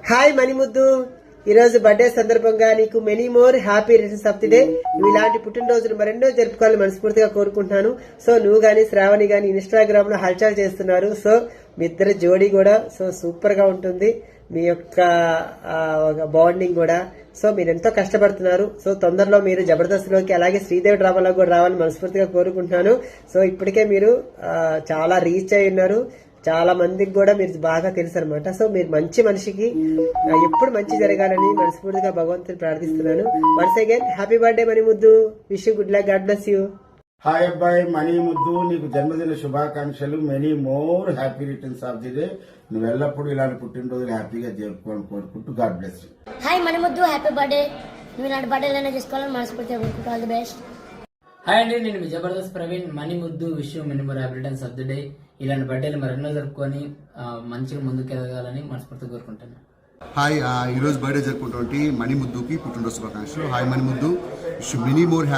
Hi మణిముద్దు, ఈరోజు birthday సందర్భంగా నీకు many more happy returns of the day. నువ్వు ఇలాంటి పుట్టినరోజులు మరెన్నో జరుపుకోవాలని మనస్ఫూర్తిగా కోరుకుంటున్నాను. సో నువ్వు గానీ శ్రావణి గానీ ఇన్స్టాగ్రామ్ లో హల్చల్ చేస్తున్నారు. సో మీ ఇద్దరు జోడీ కూడా సూపర్ గా ఉంటుంది. మీ యొక్క బాండింగ్ కూడా. సో మీరు ఎంతో కష్టపడుతున్నారు. సో తొందరలో మీరు జబర్దస్త్ లోకి అలాగే శ్రీదేవి డ్రామాలో కూడా రావాలని మనస్ఫూర్తిగా కోరుకుంటున్నాను. సో ఇప్పటికే మీరు చాలా రీచ్ అయి ఉన్నారు. చాలా మందికి కూడా మీరు బాగా తెలుసు అనమాట. సో మీరు మంచి మనిషికి ఎప్పుడు మంచి జరగాలని మనస్ఫూర్తిగా భగవంతుని ప్రార్థిస్తున్నాను. Once again happy birthday Manimuddu. Wish you good luck, god bless you. Hi అబ్బాయి మణిముద్దు, నీకు జన్మదిన శుభాకాంక్షలు. Many more happy returns of the day. నువ్వు ఎల్లప్పుడూ ఇలాంటి పుట్టినరోజులు హ్యాపీగా జరుపుకోవాలని కోరుకుంటూ god bless you. Hi Manimuddu, happy birthday. నువ్వు ఇలాంటి బర్త్డేలైనా చేసుకోవాలని మనస్ఫూర్తిగా కోరుకుంటూ ఆల్ ది బెస్ట్. హాయ్ అండి, నేను మీ Jabardasth Praveen. Manimuddu wish many more happy returns of the day. ఇలాంటి బర్త్డేలు మరెన్నో జరుపుకొని మంచిగా ముందుకు ఎదగాలని మనస్ఫూర్తిగా కోరుకుంటాను. హాయ్, ఈరోజు బర్త్డే జరుపుకుంటువంటి మణిముద్దుకి పుట్టినరోజు శుభాకాంక్షలు. Hi Manimuddu, wish many more happy